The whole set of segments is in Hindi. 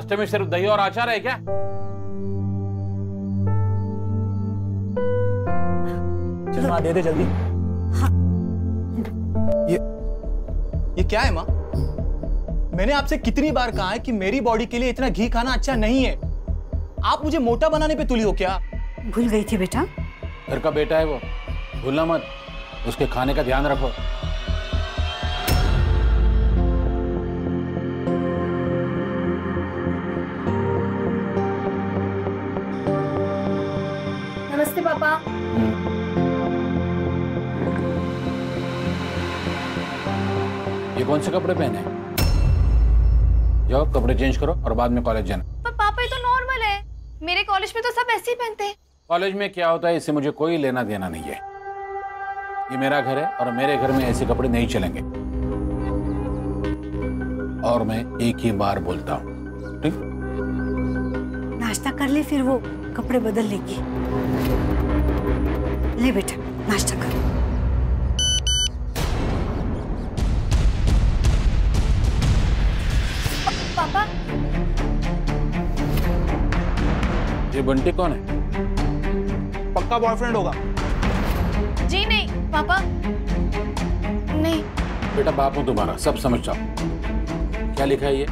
नाश्ते में सिर्फ दही और अचार है क्या? चल माँ दे दे जल्दी। हाँ। ये क्या है माँ? मैंने आपसे कितनी बार कहा है कि मेरी बॉडी के लिए इतना घी खाना अच्छा नहीं है। आप मुझे मोटा बनाने पे तुली हो क्या? भूल गई थी बेटा। घर का बेटा है वो, भूलना मत। उसके खाने का ध्यान रखो। नमस्ते पापा। ये कौन से कपड़े पहने? जाओ कपड़े चेंज करो और बाद में कॉलेज जाना। पर पापा ये तो नॉर्मल है, मेरे कॉलेज में तो सब ऐसे ही पहनते हैं। कॉलेज में क्या होता है इससे मुझे कोई लेना देना नहीं है। ये मेरा घर है और मेरे घर में ऐसे कपड़े नहीं चलेंगे। और मैं एक ही बार बोलता हूँ, ठीक? नाश्ता कर ले, फिर वो कपड़े बदल लेगी। ले बेटा नाश्ता कर। पापा ये बंटी कौन है? पक्का बॉयफ्रेंड होगा। जी नहीं पापा, नहीं। बेटा बाप हूं तुम्हारा, सब समझता हूं। क्या लिखा है ये?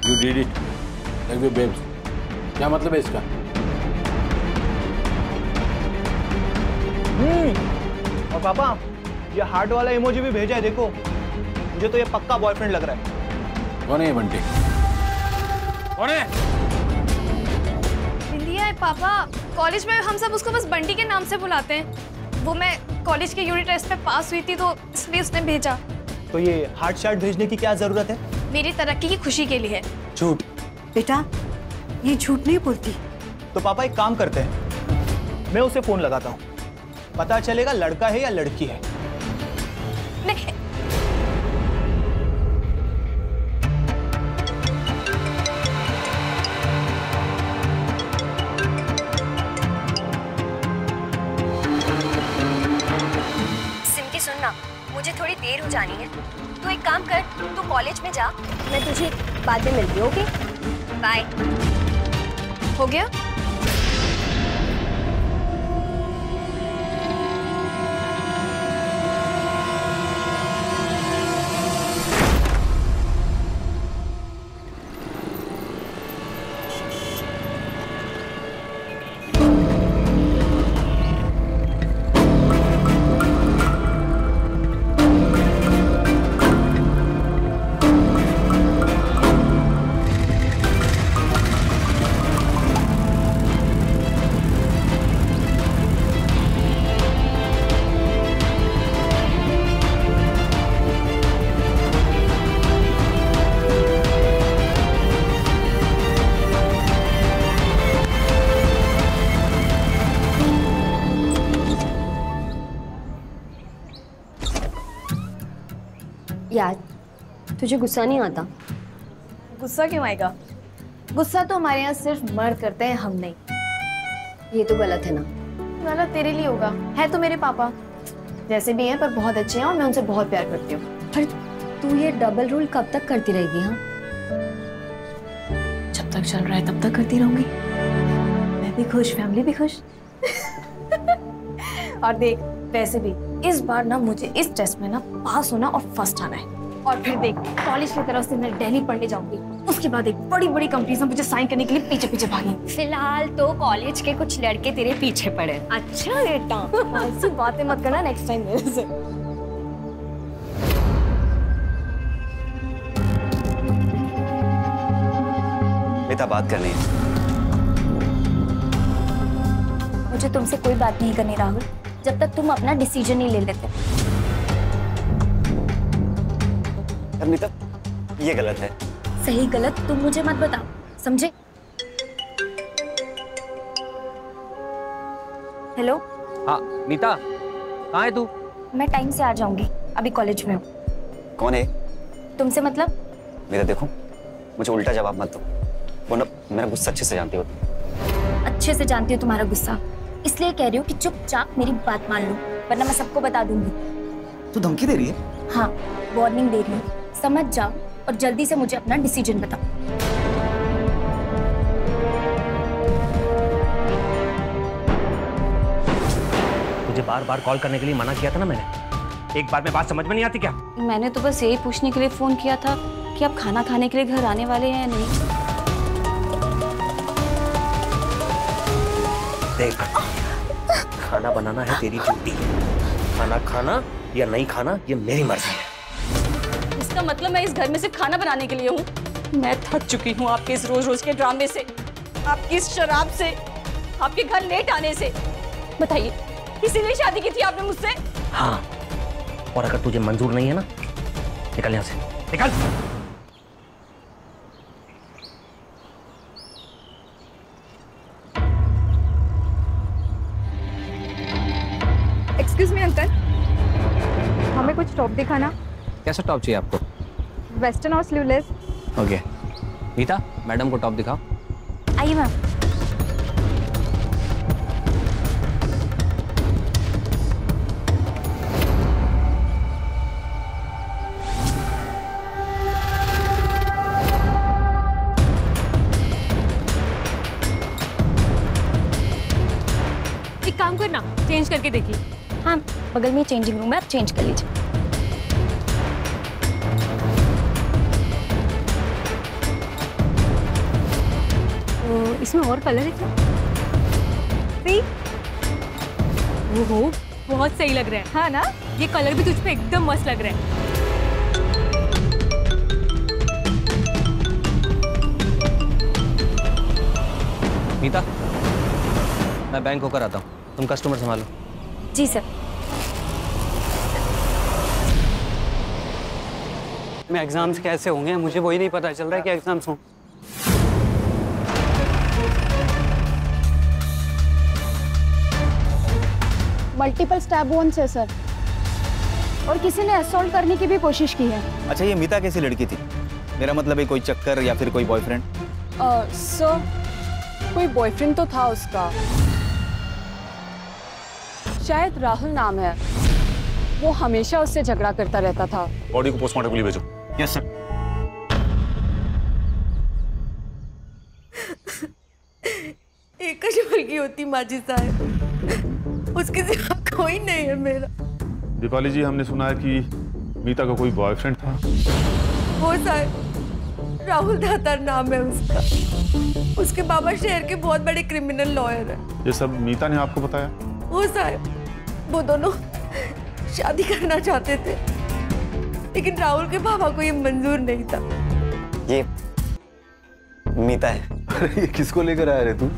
You did it, love you babes. क्या मतलब है इसका? और पापा ये हार्ट वाला इमोजी भी भेजा है, देखो। मुझे तो ये पक्का बॉयफ्रेंड लग रहा है। कौन है ये बंटी? कौन है? बिंदिया है पापा। कॉलेज में हम सब उसको बस बंटी के नाम से बुलाते हैं। वो मैं कॉलेज के यूनिट टेस्ट में पास हुई थी तो इसलिए उसने भेजा। तो ये हार्ट शार्ट भेजने की क्या जरूरत है? मेरी तरक्की की खुशी के लिए है। झूठ। बेटा ये झूठ नहीं बोलती। तो पापा एक काम करते हैं, मैं उसे फोन लगाता हूँ, पता चलेगा लड़का है या लड़की है। नहीं। सिमकी सुनना, मुझे थोड़ी देर हो जानी है। तू एक काम कर, तू कॉलेज में जा, मैं तुझे बाद में मिलती हूँ। Okay bye. हो गया? यार तुझे गुस्सा नहीं आता? गुस्सा क्यों आएगा? गुस्सा तो हमारे यहाँ सिर्फ मर्द करते हैं, हम नहीं। ये तो गलत है ना। गलत तेरे लिए होगा, है तो मेरे पापा जैसे भी हैं पर बहुत अच्छे हैं और मैं उनसे बहुत प्यार करती हूँ। पर तू ये डबल रूल कब तक करती रहेगी? हाँ, जब तक चल रहा है तब तक करती रहूंगी। मैं भी खुश, फैमिली भी खुश। और देख वैसे भी इस बार ना मुझे इस टेस्ट में ना पास होना और फर्स्ट आना है। और फिर देख कॉलेज की तरफ से मैं दिल्ली पढ़ने जाऊंगी, उसके बाद एक बड़ी बड़ी कंपनीज में मुझे साइन करने के लिए पीछे पीछे भागी। फिलहाल तो कॉलेज के कुछ लड़के तेरे पीछे पड़े। अच्छा बेटा, ऐसी बातें मत करना नेक्स्ट टाइम मेरे से। बेटा बात करनी है। मुझे तुमसे कोई बात नहीं करनी राहुल, जब तक तुम अपना डिसीजन नहीं ले लेते। अमिता ये गलत है। सही गलत तुम मुझे मत बताओ, समझे? हेलो। हाँ नीता, कहाँ है तू? मैं टाइम से आ जाऊंगी, अभी कॉलेज में हूँ। कौन है? तुमसे मतलब? मेरा देखो, मुझे उल्टा जवाब मत दो, वरना मेरा गुस्सा अच्छे से जानती हो। अच्छे से जानती हूँ तुम्हारा गुस्सा, इसलिए कह रही हूँ कि चुपचाप मेरी बात मान लो, वरना मैं सबको बता दूंगी। तू धमकी दे रही है? हाँ, वार्निंग दे रही हूँ, समझ जाओ और जल्दी से मुझे अपना डिसीजन बताओ। बार बार कॉल करने के लिए मना किया था ना मैंने। एक बार में बात समझ में नहीं आती क्या? मैंने तो बस यही पूछने के लिए फोन किया था कि आप खाना खाने के लिए घर आने वाले हैं या नहीं। देख, खाना बनाना है तेरी ड्यूटी, खाना खाना या नहीं खाना ये मेरी मर्जी है। इसका मतलब मैं इस घर में सिर्फ खाना बनाने के लिए हूँ? मैं थक चुकी हूँ आपके इस रोज रोज के ड्रामे से, आपकी इस शराब से, आपके घर लेट आने से। बताइए, इसीलिए शादी की थी आपने मुझसे? हाँ, और अगर तुझे मंजूर नहीं है ना, निकल यहाँ से, निकल। एक्सक्यूज मी अंकल, हमें कुछ टॉप दिखाना। कैसा टॉप चाहिए आपको? वेस्टर्न और स्लीवलेस। ओके नीता, मैडम को टॉप दिखाओ। आइए मैम। एक काम करना, चेंज करके देखिए। हाँ, बगल में चेंजिंग रूम है, आप चेंज कर लीजिए। तो इसमें और कलर है क्या? सी, ओहो, बहुत सही लग रहा है। हाँ ना, ये कलर भी तुझ पे एकदम मस्त लग रहा है। नीता, मैं बैंक होकर आता हूँ, तुम कस्टमर संभालो। जी सर। मैं एग्जाम्स कैसे होंगे मुझे वही नहीं पता चल रहा है कि एग्जाम्स हों। मल्टीपल स्टैब वुंड्स है सर, और किसी ने असॉल्ट करने की भी कोशिश की है। अच्छा, ये मीता कैसी लड़की थी? मेरा मतलब है कोई चक्कर या फिर कोई बॉयफ्रेंड? सर, कोई बॉयफ्रेंड तो था उसका, शायद राहुल नाम है। वो हमेशा उससे झगड़ा करता रहता था। बॉडी को पोस्टमार्टम के लिए भेजो। Yes sir. एक कशमल की होती माजी साहब, उसके सिवा कोई नहीं है मेरा। दीपाली जी, हमने सुना है कि मीता का कोई बॉयफ्रेंड था। वो साहब राहुल दातार नाम है उसका। उसके बाबा शहर के बहुत बड़े क्रिमिनल लॉयर है। ये सब मीता ने आपको बताया? वो साहब, वो दोनों शादी करना चाहते थे, लेकिन राहुल के पापा को ये मंजूर नहीं था। ये मीता है। अरे ये किसको लेकर आया रे तू?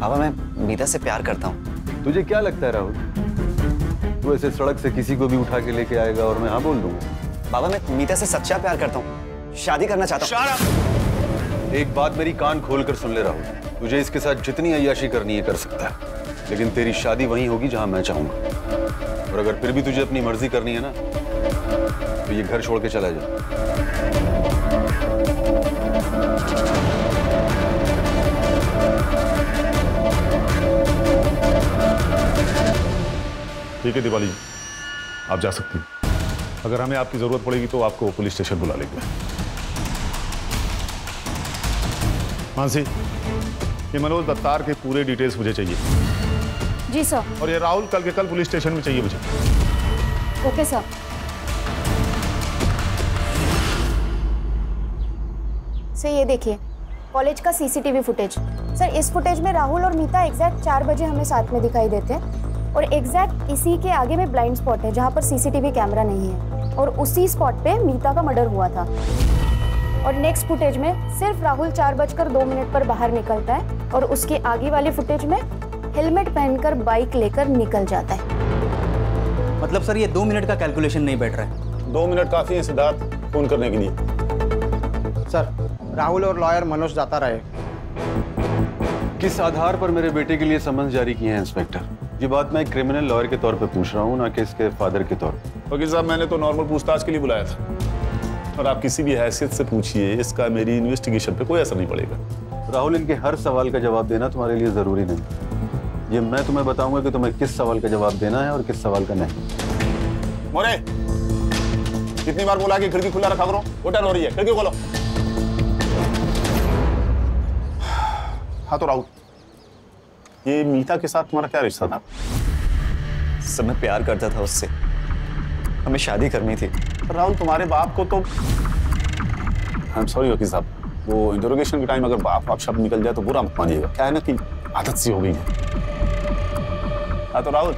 पापा, मैं मीता से प्यार करता हूँ। तुझे क्या लगता है राहुल, तू ऐसे सड़क से किसी को भी उठा के लेके आएगा और मैं हाँ बोल दूंगा? बाबा, मैं मीता से सच्चा प्यार करता हूँ, शादी करना चाहता हूँ। एक बात मेरी कान खोल कर सुन ले राहुल, तुझे इसके साथ जितनी अय्याशी करनी है कर सकता है, लेकिन तेरी शादी वहीं होगी जहां मैं चाहूंगा। और अगर फिर भी तुझे अपनी मर्जी करनी है ना, तो ये घर छोड़ के चला जा। ठीक है दीपाली जी, आप जा सकती हैं। अगर हमें आपकी जरूरत पड़ेगी तो आपको पुलिस स्टेशन बुला लेंगे। मानसी, ये मनोज दत्तार के पूरे डिटेल्स मुझे चाहिए। जी सर। और ये राहुल कल के कल पुलिस स्टेशन में चाहिए मुझे। Okay sir. सर ये देखिए, कॉलेज का सीसीटीवी फुटेज। सर इस फुटेज में राहुल और मीता एग्जैक्ट 4 बजे हमें साथ में दिखाई देते हैं, और एग्जैक्ट इसी के आगे में ब्लाइंड स्पॉट है जहाँ पर सीसीटीवी कैमरा नहीं है, और उसी स्पॉट पे मीता का मर्डर हुआ था। और नेक्स्ट फुटेज में सिर्फ राहुल 4:02 पर बाहर निकलता है, और उसके आगे वाले फुटेज में हेलमेट पहनकर बाइक लेकर निकल जाता है। मतलब सर ये 2 मिनट का कैलकुलेशन नहीं बैठ रहा है। 2 मिनट काफी है सिद्धार्थ फोन करने के लिए। सर, राहुल और लॉयर मनोज दातार आए। किस आधार पर मेरे बेटे के लिए समन्स जारी किए हैं इंस्पेक्टर? ये बात मैं क्रिमिनल लॉयर के तौर पे पूछ रहा हूँ, ना कि इसके फादर के तौर पे। वकील साहब, मैंने तो नॉर्मल पूछताछ के लिए बुलाया था, और आप किसी भी हैसियत से पूछिए, इसका मेरी इन्वेस्टिगेशन पे कोई असर नहीं पड़ेगा। राहुल, इनके हर सवाल का जवाब देना तुम्हारे लिए जरूरी नहीं। ये मैं तुम्हें बताऊंगा कि तुम्हें किस सवाल का जवाब देना है और किस सवाल का नहीं। मोरे, कितनी बार बोला कि खिड़की खुला रखा करो? होटल हो रही है, खिड़की खोलो। हाँ तो राहुल, ये मीता के साथ तुम्हारा क्या रिश्ता था? सर मैं प्यार करता था उससे, हमें शादी करनी थी। राहुल तुम्हारे बाप को तो आई एम सॉरी वकील साहब, वो इंटरोगेशन के टाइम अगर बाप शब्द निकल जाए तो बुरा मत मानिएगा, क्या है ना कि आदत सी हो गई है। हाँ तो राहुल,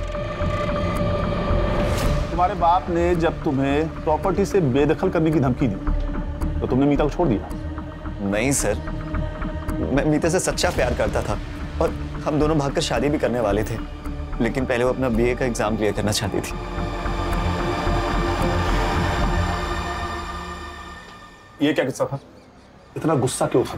तुम्हारे बाप ने जब तुम्हें प्रॉपर्टी से बेदखल करने की धमकी दी तो तुमने मीता को छोड़ दिया? नहीं सर, मैं मीता से सच्चा प्यार करता था और हम दोनों भागकर शादी भी करने वाले थे, लेकिन पहले वो अपना बीए का एग्जाम क्लियर करना चाहती थी। ये क्या किस्सा था? इतना गुस्सा क्यों था?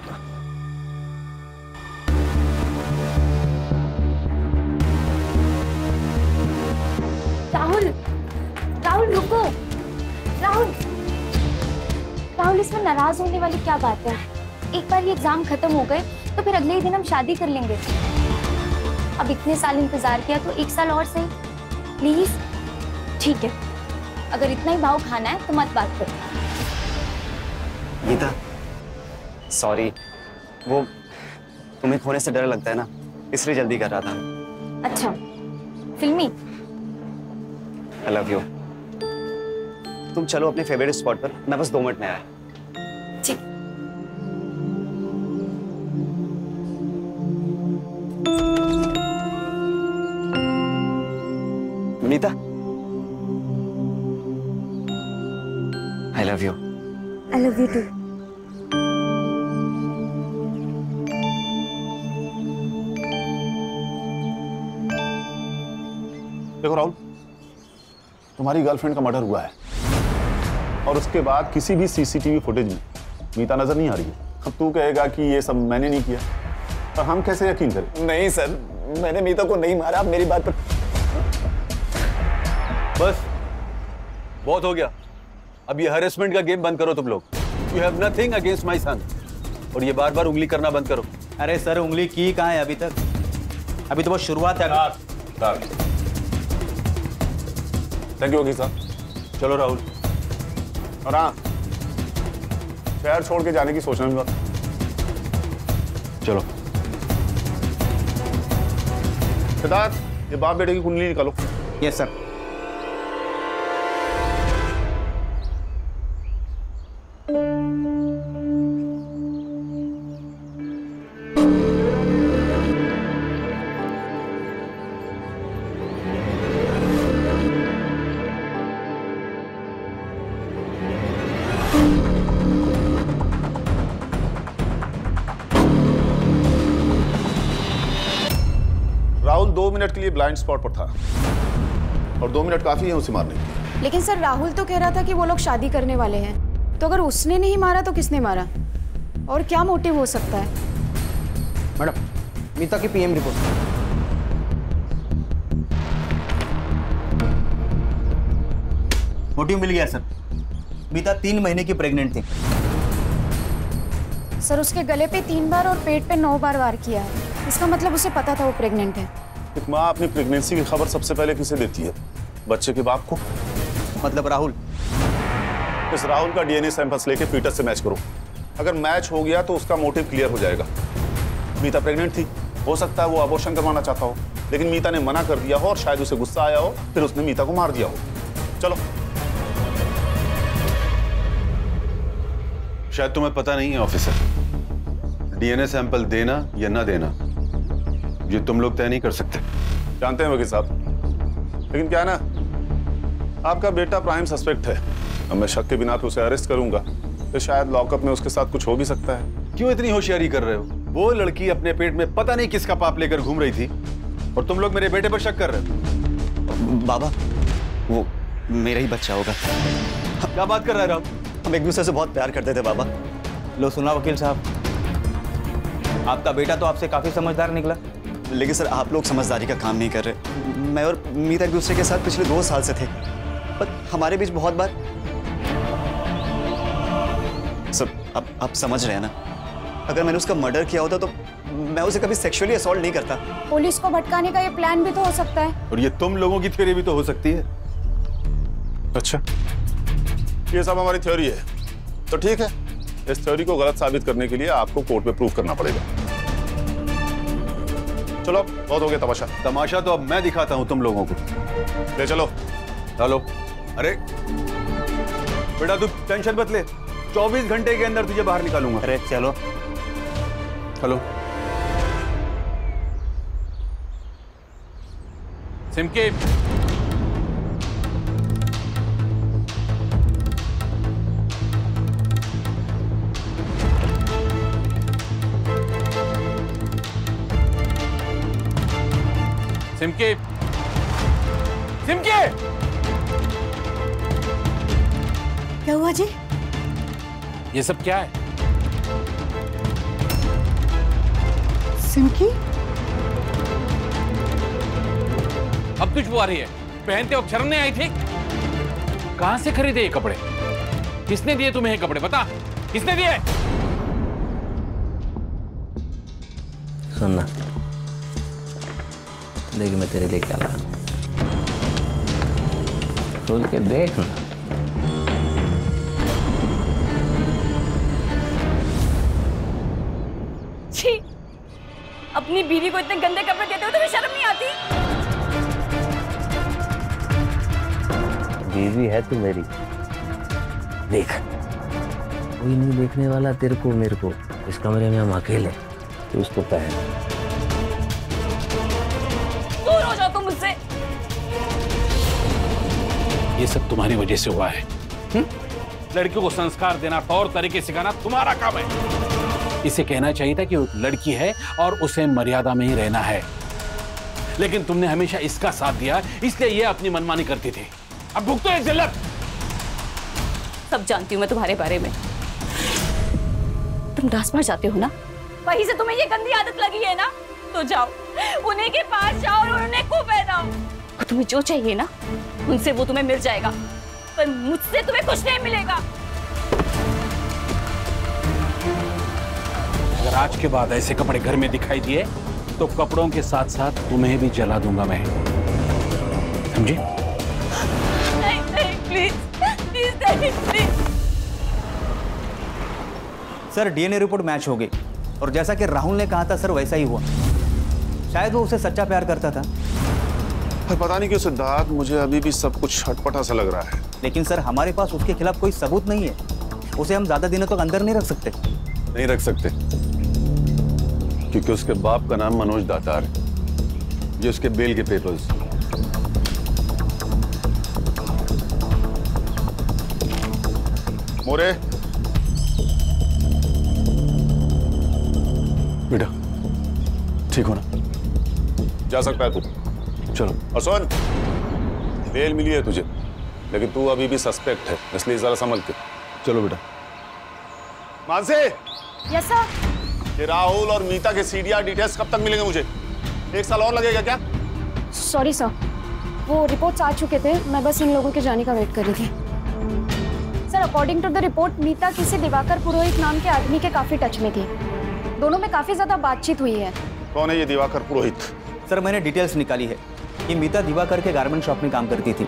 राहुल, राहुल रुको। राहुल, राहुल इसमें नाराज होने वाली क्या बात है? एक बार ये एग्जाम खत्म हो गए तो फिर अगले ही दिन हम शादी कर लेंगे। अब इतने साल इंतजार किया तो 1 साल और सही, प्लीज। ठीक है, अगर इतना ही भाव खाना है तो मत बात करो। गीता सॉरी, वो तुम्हें खोने से डर लगता है ना, इसलिए जल्दी कर रहा था। अच्छा, फिल्मी। आई लव यू। तुम चलो अपने फेवरेट स्पॉट पर, मैं बस 2 मिनट में आया। ठीक। Meeta, I love you. I love you too. देखो राहुल, तुम्हारी गर्लफ्रेंड का मर्डर हुआ है और उसके बाद किसी भी सीसीटीवी फुटेज में मीता नजर नहीं आ रही है। अब तू कहेगा कि ये सब मैंने नहीं किया, तो हम कैसे यकीन करें? नहीं सर, मैंने मीता को नहीं मारा। आप मेरी बात पर। बस बहुत हो गया, अब ये हैरेसमेंट का गेम बंद करो तुम लोग। You have nothing against my son, और ये बार बार उंगली करना बंद करो। अरे सर, उंगली की कहाँ है अभी तक? अभी तो बहुत शुरुआत है। थैंक यू वकील साहब। चलो राहुल, और हाँ, शहर छोड़ के जाने की सोचना भी मत। चलो सिद्धार्थ, ये बाप बेटे की कुंडली निकालो। Yes sir. राहुल 2 मिनट के लिए ब्लाइंड स्पॉट पर था और 2 मिनट काफी है उसे मारने के लिए। लेकिन सर राहुल तो कह रहा था कि वो लोग शादी करने वाले हैं, तो अगर उसने नहीं मारा तो किसने मारा? और क्या मोटिव हो सकता है? मैडम, मीता की पीएम रिपोर्ट। मोटिव मिल गया सर। मीता 3 महीने की प्रेग्नेंट थी। सर उसके गले पे 3 बार और पेट पे 9 बार वार किया है। इसका मतलब उसे पता था वो प्रेग्नेंट है। एक माँ अपनी प्रेगनेंसी की खबर सबसे पहले किसे देती है? बच्चे के बाप को। मतलब राहुल। इस राहुल का डीएनए सैंपल्स लेके फीटस से मैच करो। अगर मैच हो गया तो उसका मोटिव क्लियर हो जाएगा। मीता प्रेग्नेंट थी, हो सकता है वो अबॉर्शन करवाना चाहता हो, लेकिन मीता ने मना कर दिया हो और शायद उसे गुस्सा आया हो, फिर उसने मीता को मार दिया हो। चलो। शायद तुम्हें पता नहीं है ऑफिसर, डीएनए सैंपल देना या ना देना ये तुम लोग तय नहीं कर सकते। जानते हैं वकील साहब, लेकिन क्या है ना, आपका बेटा प्राइम सस्पेक्ट है। अब मैं शक के बिना पे उसे अरेस्ट करूंगा तो शायद लॉकअप में उसके साथ कुछ हो भी सकता है। क्यों इतनी होशियारी कर रहे हो? वो लड़की अपने पेट में पता नहीं किसका पाप लेकर घूम रही थी और तुम लोग मेरे बेटे पर शक कर रहे हो। बाबा, वो मेरा ही बच्चा होगा। क्या बात कर रहे हो? हम एक दूसरे से बहुत प्यार करते थे बाबा। लो सुना वकील साहब, आपका बेटा तो आपसे काफी समझदार निकला। लेकिन सर आप लोग समझदारी का काम नहीं कर रहे। मैं और मीता एक दूसरे के साथ पिछले 2 साल से थे, पर हमारे बीच बहुत बार। सर आप समझ रहे हैं ना, अगर मैंने उसका मर्डर किया होता तो मैं उसे कभी सेक्सुअली असॉल्ट नहीं करता। पुलिस को भटकाने का ये प्लान भी तो हो सकता है। और ये तुम लोगों की थ्योरी भी तो हो सकती है। अच्छा, ये सब हमारी थ्योरी है तो ठीक है। इस थ्योरी को गलत साबित करने के लिए आपको कोर्ट में प्रूफ करना पड़ेगा। चलो बहुत हो गया तमाशा। तमाशा तो अब मैं दिखाता हूँ तुम लोगों को। ले चलो। चलो। अरे बेटा तू टेंशन मत ले, 24 घंटे के अंदर तुझे बाहर निकालूंगा। अरे चलो। चलो। सिमके, सिमके, सिमके, क्या हुआ जी? ये सब क्या है? सिमकी? अब तुझ आ रही है, पहनते वक्त शर्म नहीं आई थी? कहां से खरीदे ये कपड़े? किसने दिए तुम्हें ये कपड़े? बता, किसने दिए? सुनना, देख मैं तेरे लिए क्या लाया, खोल के देख ना। छी, अपनी बीवी को इतने गंदे कपड़े देते हो तुम्हें शर्म नहीं आती? बीवी है तू मेरी, देख कोई नहीं देखने वाला तेरे को मेरे को, इस कमरे में हम अकेले, तू उसको पहन। दूर हो जाओ तुम मुझसे। ये सब तुम्हारी वजह से हुआ है। लड़कियों को संस्कार देना, तौर तरीके सिखाना तुम्हारा काम है। इसे कहना चाहिए था कि वो लड़की है और उसे मर्यादा में ही रहना है, लेकिन तुमने हमेशा इसका साथ दिया, इसलिए ये अपनी मनमानी करती थी। अब भुगतो एक जिल्लत। सब जानती हूँ मैं तुम्हारे बारे में। तुम डांस बार जाते हो ना, वहीं से तुम्हें ये गंदी आदत लगी है ना, तो जाओ उन्हीं के पास जाओ और उन्हें को पहनाओ। तुम्हें जो चाहिए ना उनसे वो तुम्हें मिल जाएगा, पर मुझसे तुम्हें कुछ नहीं मिलेगा। अगर आज के बाद ऐसे कपड़े घर में दिखाई दिए तो कपड़ों के साथ साथ तुम्हें भी जला दूंगा मैं, समझी? नहीं नहीं प्लीज प्लीज नहीं please. Sir DNA report match हो गई और जैसा कि राहुल ने कहा था सर वैसा ही हुआ। शायद वो उसे सच्चा प्यार करता था। पर पता नहीं क्यों सिद्धार्थ, मुझे अभी भी सब कुछ हटपटा सा लग रहा है। लेकिन सर हमारे पास उसके खिलाफ कोई सबूत नहीं है, उसे हम ज्यादा दिनों तक अंदर नहीं रख सकते। नहीं रख सकते क्योंकि उसके बाप का नाम मनोज दातार है, ये उसके बेल के पेपर्स। मोरे बेटा ठीक हो ना? जा सकता है तू, चलो। और सुन, बेल मिली है तुझे, लेकिन तू अभी भी सस्पेक्ट है, इसलिए जरा समझ के चलो बेटा। मानसी। Yes sir. ये राहुल और मीता के सीडीआर डिटेल्स कब तक मिलेंगे मुझे? 1 साल और लगेगा क्या? सॉरी सर, वो रिपोर्ट्स आ चुके थे, मैं बस इन लोगों के जाने का वेट कर रही थी। Sir according to the report Meeta किसी दिवाकर पुरोहित नाम के आदमी के काफी टच में थी, दोनों में काफी ज्यादा बातचीत हुई है। कौन है ये दिवाकर पुरोहित? सर मैंने डिटेल्स निकाली है कि मीता दिवाकर के गारमेंट शॉप में काम करती थी।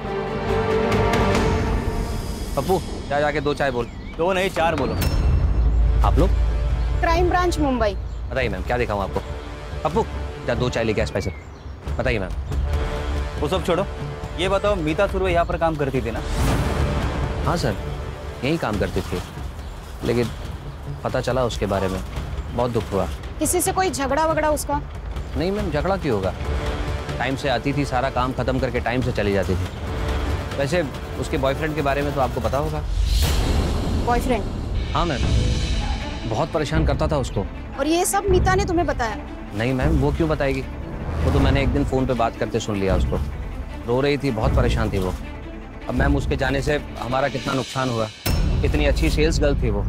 पप्पू जा जाके 2 चाय बोल। 2 नहीं 4 बोलो। आप लोग? Crime branch Mumbai. बताइए मैम क्या दिखाऊं आपको? पप्पू जा 2 चाय लेके आ स्पेशल। बताइए मैम। वो सब छोड़ो, ये बताओ मीता सुरवे यहाँ पर काम करती थी ना? हाँ सर यही काम करती थी, लेकिन पता चला उसके बारे में, बहुत दुख हुआ। किसी से कोई झगड़ा वगड़ा उसका? नहीं मैम, झगड़ा क्यों होगा, टाइम से आती थी, सारा काम खत्म करके टाइम से चली जाती थी। वैसे उसके बॉयफ्रेंड के बारे में तो आपको पता होगा। बॉयफ्रेंड? हाँ मैम, बहुत परेशान करता था उसको। और ये सब मीता ने तुम्हें बताया? नहीं मैम, वो क्यों बताएगी, वो तो मैंने एक दिन फ़ोन पे बात करते सुन लिया उसको। रो रही थी, बहुत परेशान थी वो। अब मैम उसके जाने से हमारा कितना नुकसान हुआ, कितनी अच्छी सेल्स गर्ल थी वो।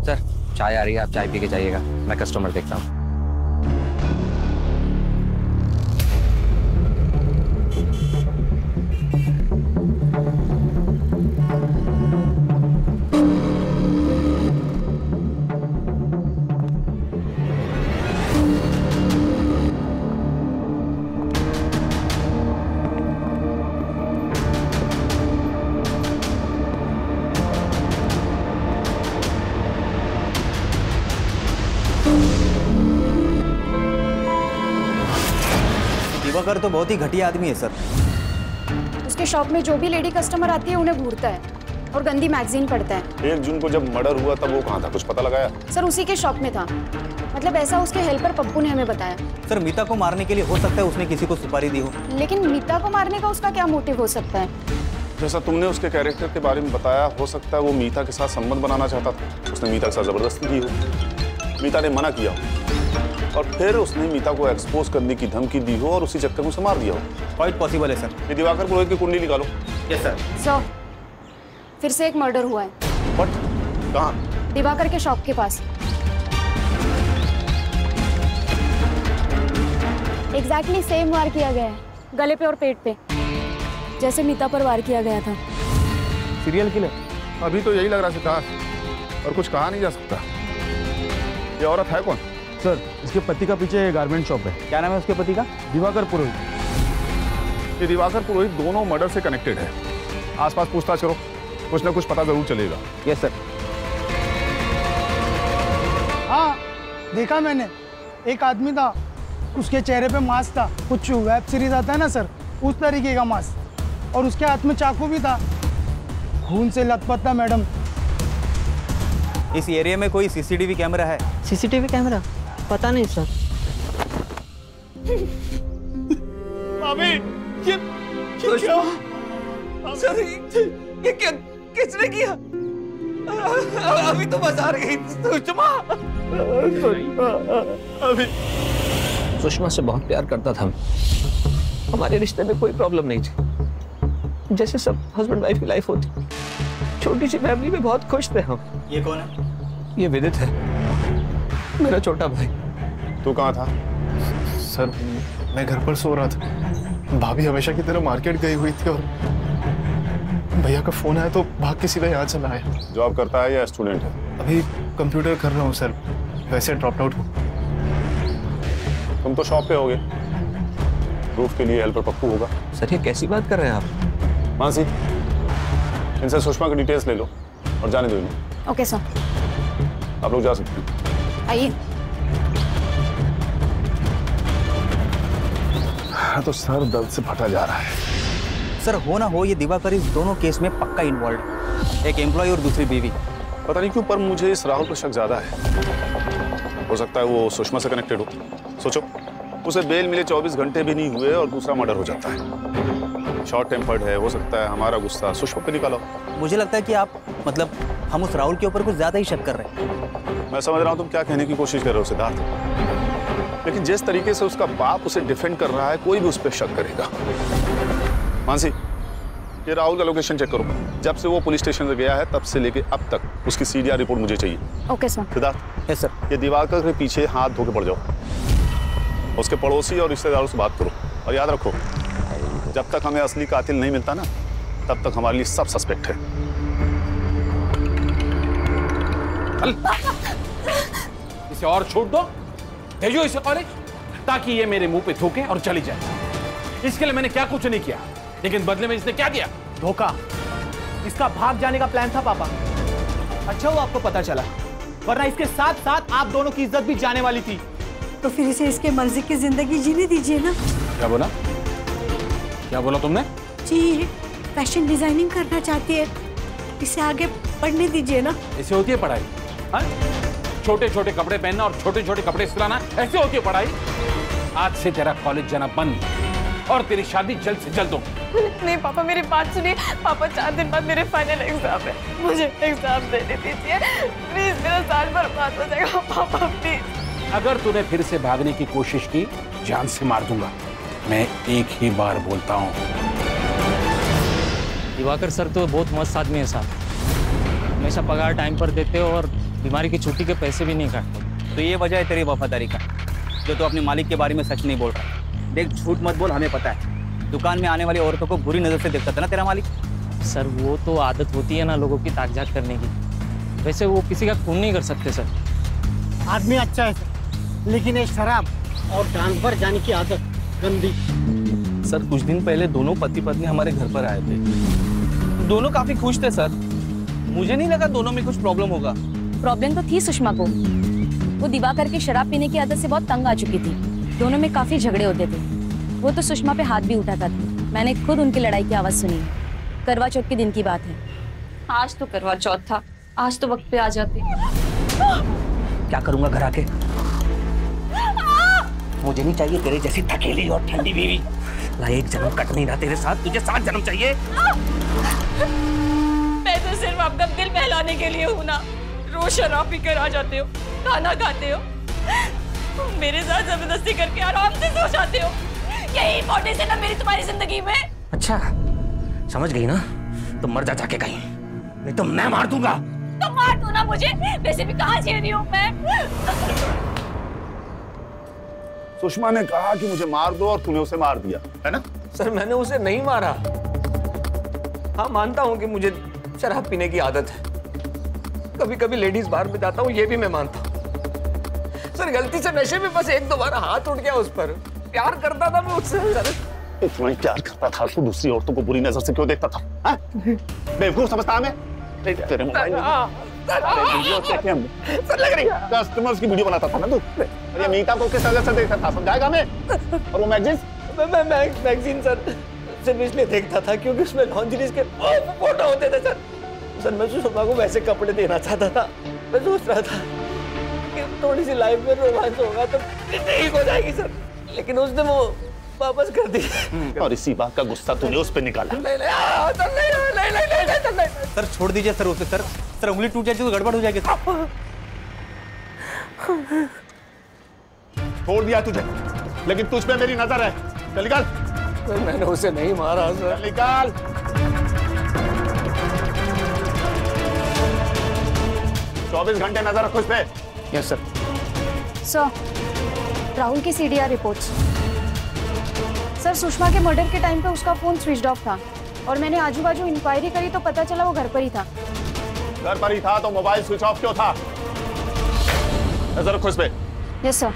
सर चाय आ रही है, आप चाय पी के जाइएगा, मैं कस्टमर देखता हूँ। दिवाकर तो बहुत ही घटिया आदमी है सर। उसके शॉप में जो भी लेडी कस्टमर आती है उन्हें घूरता है और गंदी मैगजीन पढ़ता है। 1 जून को जब मर्डर हुआ तब वो कहाँ था, कुछ पता लगाया? सर उसी के शॉप में था, मतलब ऐसा उसके हेल्पर पप्पू ने हमें बताया। सर मीता को मारने के लिए हो सकता है उसने किसी को सुपारी दी हो। लेकिन मीता को मारने का उसका क्या मोटिव हो सकता है? जैसा तुमने उसके कैरेक्टर के बारे में बताया, हो सकता है वो मीता के साथ संबंध बनाना चाहता था। उसने मीता के साथ जबरदस्ती की हो, मीता ने मना किया और फिर उसने मीता को एक्सपोज करने की धमकी दी हो और उसी चक्कर में उसे मार दिया हो। क्वाइट पॉसिबल है सर। ये दिवाकर पुरोहित की कुंडली निकालो। Yes sir. सर फिर से एक मर्डर हुआ है। व्हाट? कहाँ? दिवाकर के शॉप के पास। एग्जैक्टली सेम वार किया गया है, गले पे और पेट पे, जैसे मीता पर वार किया गया था। Serial killer? अभी तो यही लग रहा है सिद्धार्थ, और कुछ कहा नहीं जा सकता। ये औरत है कौन? सर इसके पति का पीछे गारमेंट शॉप है। क्या नाम है उसके पति का? दिवाकर पुरोहित। ये दिवाकर पुरोहित दोनों मर्डर से कनेक्टेड है। आसपास पूछताछ करो, कुछ ना कुछ पता जरूर चलेगा। Yes sir. हाँ देखा मैंने, एक आदमी था, उसके चेहरे पे मास्क था, कुछ वेब सीरीज आता है ना सर, उस तरीके का मास्क, और उसके हाथ में चाकू भी था, खून से लथपथ था मैडम। इस एरिया में कोई सीसीटीवी कैमरा है? CCTV camera? पता नहीं सर। अभी ये क्या? सर ये क्या किसने किया? अभी तो बचा रही सुषमा। अभी सुषमा से बहुत प्यार करता था। हमारे रिश्ते में कोई प्रॉब्लम नहीं थी, जैसे सब हस्बैंड वाइफ की लाइफ होती। छोटी सी फैमिली में बहुत खुश थे हम। ये कौन है? ये विदित है, मेरा छोटा भाई। तू कहाँ था? सर मैं घर पर सो रहा था, भाभी हमेशा की तरह मार्केट गई हुई थी और भैया का फोन आया तो भाग के सीधा यहाँ चला आया। जॉब करता है या स्टूडेंट है? अभी कंप्यूटर कर रहा हूँ सर, वैसे ड्रॉप आउट हूँ। तुम तो शॉप पे होगे, प्रूफ के लिए हेल्पर पप्पू होगा। सर ये कैसी बात कर रहे हैं आप? मानसी, इनसे सुषमा की डिटेल्स ले लो और जाने दो इन्हें। Okay sir. आप लोग जा सकते हैं। आइए। तो सर दर्द से फटा जा रहा है। सर हो ना हो ये दिवाकर इस दोनों केस में पक्का इन्वॉल्व, एक एम्प्लॉय और दूसरी बीवी। पता नहीं क्यों पर मुझे इस राहुल पर शक ज्यादा है। हो सकता है वो सुषमा से कनेक्टेड हो। सोचो, उसे बेल मिले 24 घंटे भी नहीं हुए और दूसरा मर्डर हो जाता है। शॉर्ट टेम्पर्ड है, हो सकता है हमारा गुस्सा सुषमा पे निकालो। मुझे लगता है कि आप मतलब हम उस राहुल के ऊपर कुछ ज्यादा ही शक कर रहे हैं। मैं समझ रहा हूँ तुम क्या कहने की कोशिश कर रहे हो सिद्धार्थ, लेकिन जिस तरीके से उसका बाप उसे डिफेंड कर रहा है, कोई भी उस पर शक करेगा। मानसी, ये राहुल का लोकेशन चेक करो। जब से वो पुलिस स्टेशन से गया है तब से लेके अब तक उसकी सीडीआर रिपोर्ट मुझे चाहिए। Okay sir. Siddharth. Yes sir. ये दिवाकर के पीछे हाथ धो के पड़ जाओ, उसके पड़ोसी और रिश्तेदारों से बात करो, और याद रखो जब तक हमें असली कातिल नहीं मिलता ना, तब तक हमारे लिए सब सस्पेक्ट है। इसे और छूट दो, भेजो इसे कॉलेज, ताकि ये मेरे मुंह पे थूके और चली जाए। इसके लिए मैंने क्या कुछ नहीं किया, लेकिन बदले में इसने क्या दिया? धोखा। इसका भाग जाने का प्लान था पापा। अच्छा वो आपको पता चला, वरना इसके साथ साथ आप दोनों की इज्जत भी जाने वाली थी। तो फिर इसे इसके मर्जी की जिंदगी जीने दीजिए ना। क्या बोला? क्या बोला तुमने? जी फैशन डिजाइनिंग करना चाहती है, इसे आगे पढ़ने दीजिए ना। ऐसे होती है पढ़ाई? छोटे छोटे कपड़े पहनना और छोटे छोटे कपड़े सिलाना, ऐसे होती है पढ़ाई? आज से तेरा कॉलेज जाना बंद और तेरी शादी जल्द से जल्द हो। नहीं पापा, मेरी बात सुनिए। पापा 4 दिन बाद मेरे फाइनल एग्जाम है, मुझे एग्जाम देने दीजिए प्लीज। मेरा साल बर्बाद हो जाएगा पापा प्लीज। अगर तूने फिर से भागने की कोशिश की, जान से मार दूंगा। मैं एक ही बार बोलता हूँ। दिवाकर सर तो बहुत मस्त आदमी है साहब, हमेशा पगार टाइम पर देते हो और बीमारी की छुट्टी के पैसे भी नहीं काटते। तो ये वजह है तेरी वफादारी का, जो तू अपने मालिक के बारे में सच नहीं बोल रहा। देख झूठ मत बोल, हमें पता है दुकान में आने वाली औरतों को बुरी नजर से देखता था ना तेरा मालिक। सर वो तो आदत होती है ना लोगों की ताकझाक करने की, वैसे वो किसी का खून नहीं कर सकते सर। आदमी अच्छा है सर, लेकिन ये शराब और डांस पर जाने की आदत गंदी। सर कुछ दिन पहले दोनों पति पत्नी हमारे घर पर आए थे, दोनों काफी खुश थे सर। मुझे नहीं लगा दोनों में कुछ प्रॉब्लम होगा। प्रॉब्लम तो थी सुषमा को, वो दिवाकर की शराब पीने की आदत से बहुत तंग आ चुकी थी। दोनों में काफी झगड़े होते थे। वो तो सुषमा पे हाथ भी उठाता था। मैंने खुद उनकी लड़ाई की आवाज सुनी। करवा चौथ के दिन की बात है। आज तो करवा चौथ था, आज तो वक्त पे आ जाते। क्या करूंगा घर आके? मुझे नहीं चाहिए तेरे जैसी थकेली और ठंडी बीवी। ना एक जन्म कट नहीं रहा तेरे साथ, तुझे 7 जन्म चाहिए। मैं तो सिर्फ आपका दिल बहलाने के लिए हूँ ना। रोज शराब पीकर आ जाते हो, खाना खाते हो, मेरे साथ जबरदस्ती करके आराम से सो जाते हो। यही इंपॉर्टेंस है ना मेरी तुम्हारी जिंदगी में। अच्छा समझ गई ना, तो मर जा जाके कहीं, नहीं तो मैं मार दूंगा। तो मार दो ना मुझे, वैसे भी कहाँ झेल रही हूँ मैं। सुषमा ने कहा कि मुझे मार दो और तूने उसे मार दिया, है ना? सर मैंने उसे नहीं मारा। हाँ मानता हूँ कि मुझे शराब पीने की आदत है, कभी कभी लेडीज बार में जाता हूँ, ये भी मैं मानता हूँ। सर गलती से नशे में बस 1-2 बार हाथ उठ गया उस पर। प्यार करता था मैं उससे। इतना ही प्यार करता था तो दूसरी औरतों को बुरी नजर से क्यों देखता था? बेवकूफ समझता हमें? तेरे मोबाइल लग रही कस्टमर्स की वीडियो बनाता था ना तू। ये मीता को किस नजर से देखता था, समझाएगा हमें? और वो मैगजीन? मैं मैगजीन सर सिर्फ इसलिए देखता था क्योंकि उसमें लॉन्जरीज के फोटो होते थे सर। सर मैं सुषमा को वैसे कपड़े देना चाहता था। मैं सोच रहा था कि थोड़ी सी लाइफ में रोमांस होगा तो ठीक हो जाएगी सर, लेकिन उसने वो वापस कर दी। और इसी बात का गुस्सा तूने उस पे निकाला। नहीं। सर छोड़ दीजिए सर उसे। सर उंगली टूट जाएगी तो गड़बड़ हो जाएगी। छोड़ दिया तुझे, लेकिन तुझ पे मेरी नजर है। चल निकाल। सर मैंने उसे नहीं मारा सर। चल निकाल। चौबीस घंटे नजर रखो इस पे। Yes sir. सर राहुल की CDR रिपोर्ट्स। सर सुषमा के मर्डर के टाइम पे उसका फोन स्विच ऑफ था और मैंने आजू बाजू इंक्वायरी करी तो पता चला वो घर पर ही था। घर पर ही था तो मोबाइल स्विच ऑफ क्यों था? नजर रखो इस पे। Yes sir.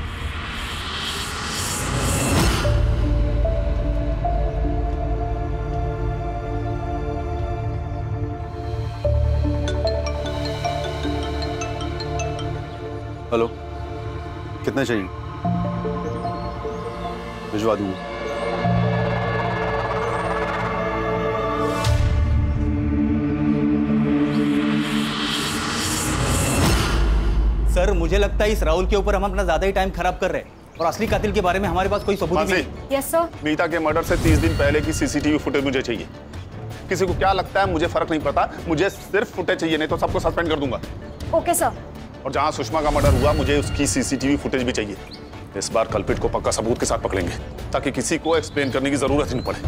हेलो, कितने चाहिए? भिजवा दूंगा। सर मुझे लगता है इस राहुल के ऊपर हम अपना ज्यादा ही टाइम खराब कर रहे हैं और असली कातिल के बारे में हमारे पास कोई सबूत नहीं है। Yes sir. मीता के मर्डर से 30 दिन पहले की CCTV फुटेज मुझे चाहिए। किसी को क्या लगता है मुझे फर्क नहीं पड़ता, मुझे सिर्फ फुटेज चाहिए, नहीं तो सबको सस्पेंड कर दूंगा। Okay sir. और जहां सुषमा का मर्डर हुआ मुझे उसकी CCTV फुटेज भी चाहिए। इस बार कल्पिट को पक्का सबूत के साथ पकड़ेंगे ताकि किसी को एक्सप्लेन करने की जरूरत ही नहीं पड़े।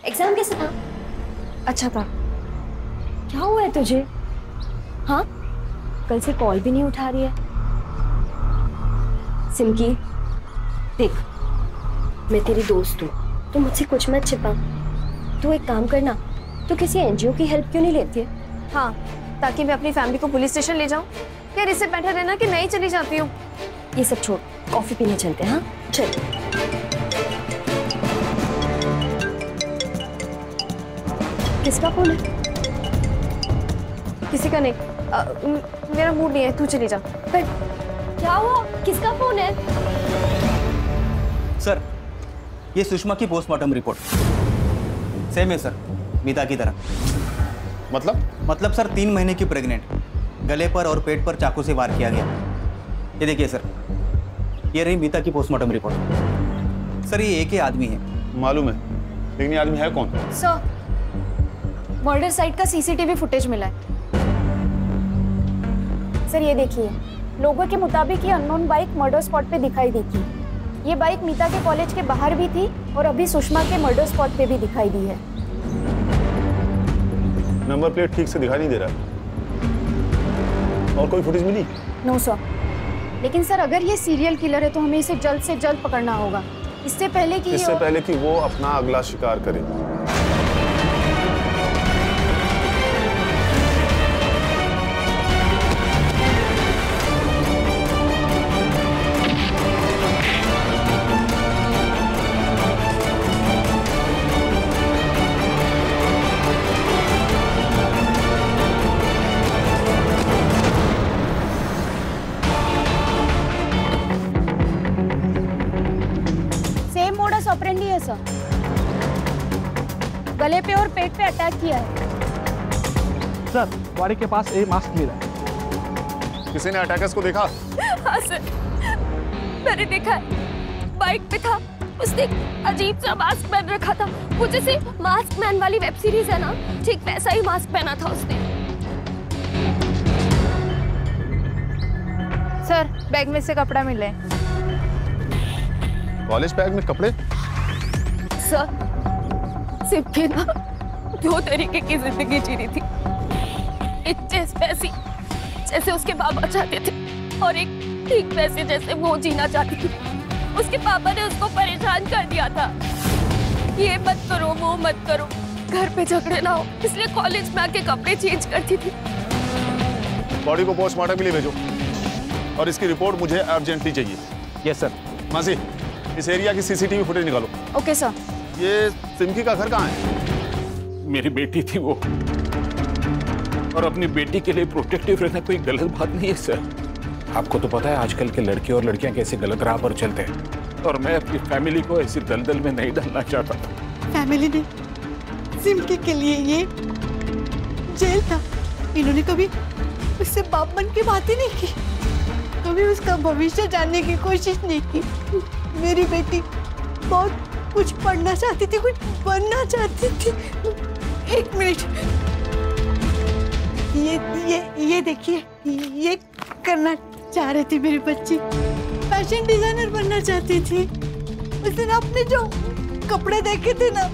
एग्जाम कैसा था? अच्छा था। क्या हुआ है तुझे? हाँ कल से कॉल भी नहीं उठा रही है। सिमकी देख, मैं तेरी दोस्त हूँ, तो मुझसे कुछ मत छिपा। तू एक काम करना, तू किसी NGO की हेल्प क्यों नहीं लेती है? हाँ ताकि मैं अपनी फैमिली को पुलिस स्टेशन ले जाऊं। यार इससे बेटर रहना कि मैं ही चली जाती हूँ। ये सब छोड़, कॉफी पीने चलते हैं। हाँ चल। किसका फोन है? किसी का नहीं। मेरा मूड नहीं है, तू चली जा। पर क्या हुआ? किसका फोन है? सर ये सुषमा की पोस्टमार्टम रिपोर्ट सेम है सर, मीता की तरह। मतलब सर 3 महीने की प्रेग्नेंट, गले पर और पेट पर चाकू से वार किया गया। ये देखिए सर, ये रही मीता की पोस्टमार्टम रिपोर्ट। सर ये एक ही आदमी है। मालूम है, लेकिन ये आदमी है कौन? सर मर्डर साइट का CCTV फुटेज मिला है। सर ये देखिए, लोगों के मुताबिक ये अननोन बाइक मर्डर स्पॉट पे दिखाई दी थी। ये बाइक मीता के कॉलेज के बाहर भी थी और अभी सुषमा के मर्डर स्पॉट पे भी दिखाई दी है। नंबर प्लेट ठीक से दिखाई नहीं दे रहा है। और कोई फुटेज मिली? No sir. लेकिन सर अगर ये सीरियल किलर है तो हमें इसे जल्द से जल्द पकड़ना होगा, इससे पहले कि वो अपना अगला शिकार करे। गले पे और पेट पे अटैक किया है। सर बॉडी के पास एक मास्क मिला है। किसी ने अटैकर्स को देखा? हाँ सर, मैंने देखा है। बाइक पे था, उसने अजीब सा मास्क पहन रखा था। वो जैसे मास्क मैन वाली वेब सीरीज है ना, ठीक वैसा ही मास्क पहना था उसने। सर बैग में से कपड़ा मिले। कॉलेज बैग में कपड़े? सर सिर्फ ना 2 तरीके की जिंदगी जी रही थी। एक वैसी जैसे उसके बाबा चाहते थे, और एक ठीक वैसे जैसे वो जीना चाहती थी। उसके पापा ने उसको परेशान कर दिया था, ये मत करो वो मत करो, घर पे झगड़े ना हो, इसलिए कॉलेज में आके कपड़े चेंज करती थी। बॉडी को पोस्टमार्टम के लिए भेजो और इसकी रिपोर्ट मुझे अर्जेंटली चाहिए। Yes sir. मासी, इस एरिया की सीसीटीवी फुटेज निकालो। Okay sir. ये सिमकी का घर कहाँ है? मेरी बेटी थी वो, और अपनी बेटी के लिए प्रोटेक्टिव रहना कोई गलत बात नहीं है सर। आपको तो पता है आजकल के लड़के और लड़कियां कैसे गलत राह पर चलते हैं, और मैं अपनी फैमिली को ऐसी दलदल में नहीं डालना चाहता। फैमिली ने सिमकी के लिए ये जेल था। इन्होंने कभी उससे बाप बन की बात ही नहीं की, कभी उसका भविष्य जानने की कोशिश नहीं की। मेरी बेटी बहुत कुछ पढ़ना चाहती थी, कुछ बनना चाहती थी। एक मिनट, ये देखिए, ये करना चाह रही थी मेरी बच्ची। फैशन डिजाइनर बनना चाहती थी। उसने ना अपने जो कपड़े देखे थे ना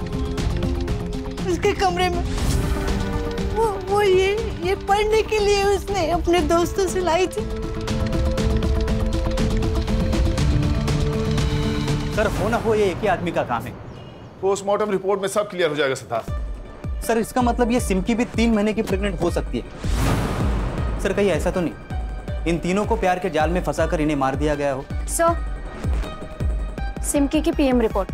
उसके कमरे में, वो ये पढ़ने के लिए उसने अपने दोस्तों से लाई थी। सर हो ना हो ये एक ही आदमी का काम है। पोस्टमार्टम रिपोर्ट में सब क्लियर हो जाएगा सिद्धार्थ। सर इसका मतलब ये सिमकी भी 3 महीने की प्रेग्नेंट हो सकती है। सर कहीं ऐसा तो नहीं इन तीनों को प्यार के जाल में फंसाकर इन्हें मार दिया गया हो? सर सिमकी की पीएम रिपोर्ट।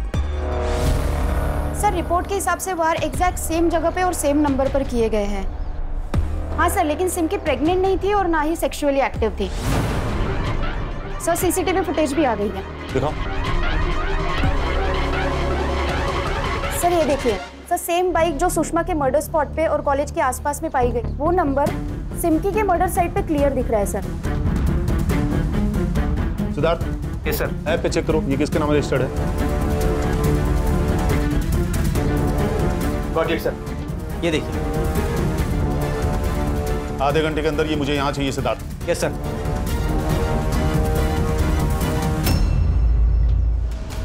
सर रिपोर्ट के हिसाब से वार एग्जैक्ट सेम जगह पे और सेम नंबर पर किए गए हैं। हाँ सर, लेकिन सिमकी प्रेग्नेंट नहीं थी और ना ही सेक्सुअली एक्टिव थी। सर सीसीटीवी फुटेज भी आ गई है। दिखाओ। सर ये देखिए सर, सेम बाइक जो सुषमा के मर्डर स्पॉट पे और कॉलेज के आसपास में पाई गई, वो नंबर सिमकी के मर्डर साइट पे क्लियर दिख रहा है sir. Siddharth, yes sir, app पे चेक करो ये किसके नाम रजिस्टर्ड है। Got it sir. ये देखिए, आधे घंटे के अंदर ये मुझे यहाँ चाहिए सिद्धार्थ। Yes sir.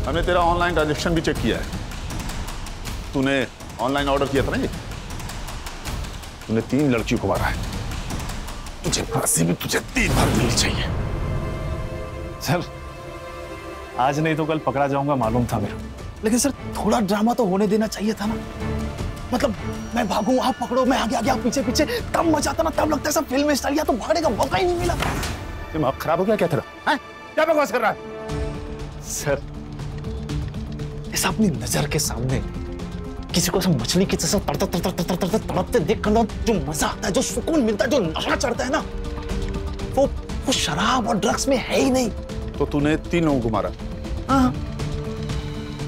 हमने तेरा ऑनलाइन ट्रांजैक्शन भी चेक किया है। तूने ऑनलाइन ऑर्डर किया था ना, ये तूने 3 लड़कियों को मारा है। तुझे फांसी भी तुझे 3 बार मिलनी चाहिए। सर आज नहीं तो कल पकड़ा जाऊंगा मालूम था मेरे, लेकिन सर थोड़ा ड्रामा तो होने देना चाहिए था ना। मतलब मैं भागूं आप पकड़ो, मैं आगे आगे आप पीछे पीछे, तब मजा आता ना, तब लगता है सब फिल्म स्टाइल। या तो भागने का मौका ही नहीं मिला। दिमाग खराब हो गया क्या तेरा? हैं? क्या बकवास कर रहा है? सर ऐसा अपनी नजर के सामने किसी को ऐसा मछली की जैसा तड़पते देख कर जो मजा आता है, जो सुकून मिलता है, जो नशा चढ़ता है ना, वो शराब और ड्रग्स में है ही नहीं। तो तूने 3 लोगों को मारा? हाँ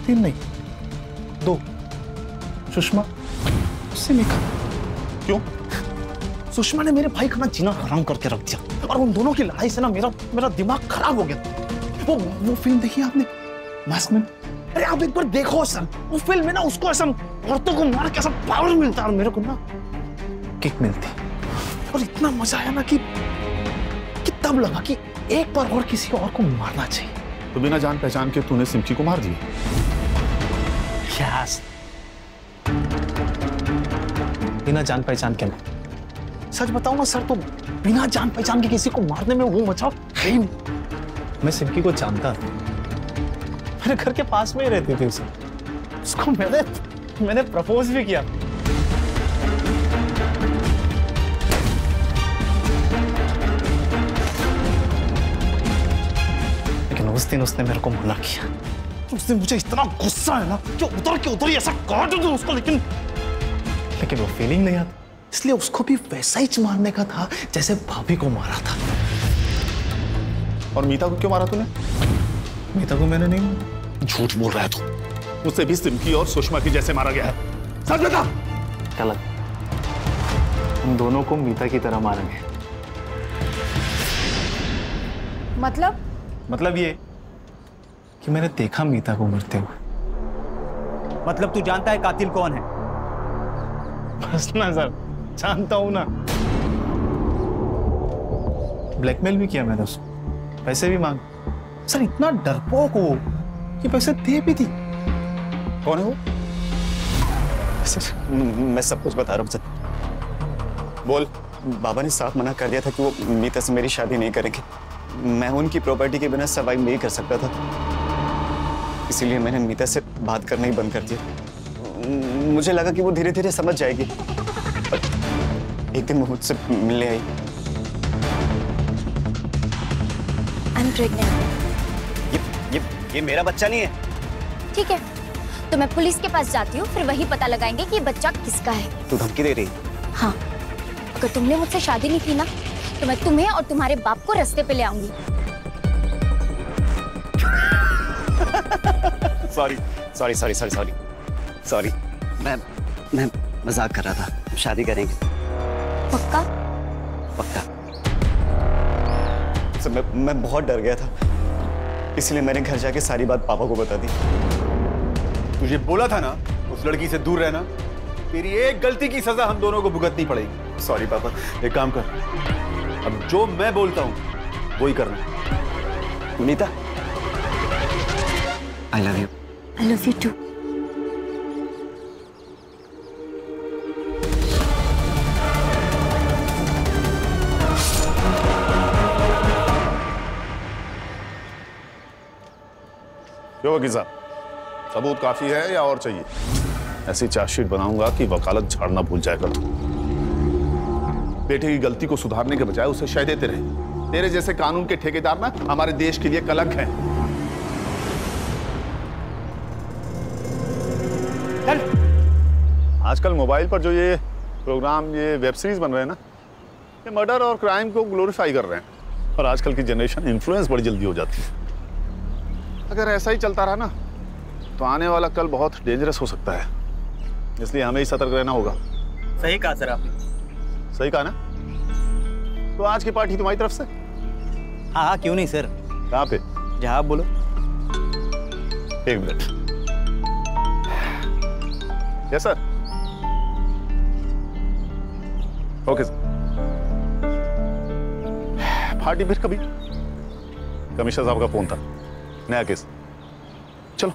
3 नहीं 2, सुषमा सिमिका। क्यों? सुषमा ने मेरे भाई का ना जीना हराम करके रख दिया, और उन दोनों की लड़ाई से ना मेरा दिमाग खराब हो गया। वो फिल्म देखी आपने मास्क मैन? अरे आप एक बार देखो सर, उस फिल्म में ना उसको ऐसा औरतों को मार के ऐसा पावर मिलता है, और मेरे को ना किक मिलती, और इतना मजा आया ना कि तब लगा कि एक बार और किसी और को मारना चाहिए। तो बिना जान पहचान के तूने सिमकी को मार दिया? यस, बिना जान पहचान के ना। सच बताऊं ना सर, तो बिना जान पहचान के किसी को मारने में वो मजा है ही नहीं। मैं सिमकी को जानता था, मेरे घर के पास में ही रहती थी उसे। उसको मैंने प्रपोज भी किया। लेकिन उस दिन उसने मेरे को मना किया। उस दिन मुझे इतना गुस्सा है ना कि उधर के उधर ही ऐसा काट दूं उसको, लेकिन वो फीलिंग नहीं आती। इसलिए उसको भी वैसा ही मारने का था जैसे भाभी को मारा था। और मीता को क्यों मारा तूने? मीता को मैंने नहीं। झूठ बोल रहा है तू। उसे भी सिमकी और सुषमा की जैसे मारा गया है। सच बता। गलत। उन दोनों को मीता की तरह मारा गया। मतलब ये कि मैंने देखा मीता को मरते हुए। मतलब तू जानता है कातिल कौन है? बस ना सर, जानता हूं ना। ब्लैकमेल भी किया मैंने उसको, पैसे भी मांग। सर इतना डरपोक हो कि पैसे दे भी दी। कौन है वो? सर मैं सब कुछ बता रहा हूँ सर। बोल। बाबा ने साफ मना कर दिया था कि वो मीता से मेरी शादी नहीं करेंगे। मैं उनकी प्रॉपर्टी के बिना सर्वाइव नहीं कर सकता था, इसीलिए मैंने मीता से बात करना ही बंद कर दिया। मुझे लगा कि वो धीरे धीरे समझ जाएगी। एक दिन वो मुझसे मिलने आई। I'm pregnant. ये मेरा बच्चा नहीं है। ठीक है, तो मैं पुलिस के पास जाती हूँ, फिर वही पता लगाएंगे कि ये बच्चा किसका है। तू धमकी दे रही? हाँ, अगर तुमने मुझसे शादी नहीं की ना, तो मैं तुम्हें और तुम्हारे बाप को रास्ते पे ले आऊंगी। सॉरी। मैं मजाक कर रहा था। शादी करेंगे। पक्का? पक्का। सर मैं बहुत डर गया था, इसलिए मैंने घर जाके सारी बात पापा को बता दी। तुझे बोला था ना उस लड़की से दूर रहना। तेरी एक गलती की सजा हम दोनों को भुगतनी पड़ेगी। सॉरी पापा। एक काम कर, अब जो मैं बोलता हूँ वही करना। मीता, I love you. I love you too. क्यों वकील साहब, सबूत काफी है या और चाहिए? ऐसी चार्जशीट बनाऊंगा कि वकालत झाड़ना भूल जाएगा। बेटे की गलती को सुधारने के बजाय उसे शह देते रहे। तेरे जैसे कानून के ठेकेदार ना हमारे देश के लिए कलंक हैं। चल। आजकल मोबाइल पर जो ये प्रोग्राम, ये वेब सीरीज बन रहे हैं ना, ये मर्डर और क्राइम को ग्लोरीफाई कर रहे हैं। और आजकल की जनरेशन इन्फ्लुएंस बड़ी जल्दी हो जाती है। अगर ऐसा ही चलता रहा ना तो आने वाला कल बहुत डेंजरस हो सकता है, इसलिए हमें ही सतर्क रहना होगा। सही कहा सर आपने। सही कहा ना? तो आज की पार्टी तुम्हारी तरफ से? हाँ, क्यों नहीं सर। कहाँ पे? जहाँ आप बोलो। एक minute. Yes sir. Okay sir. Party फिर कभी? कमिश्नर साहब का फोन था, नया केस। चलो।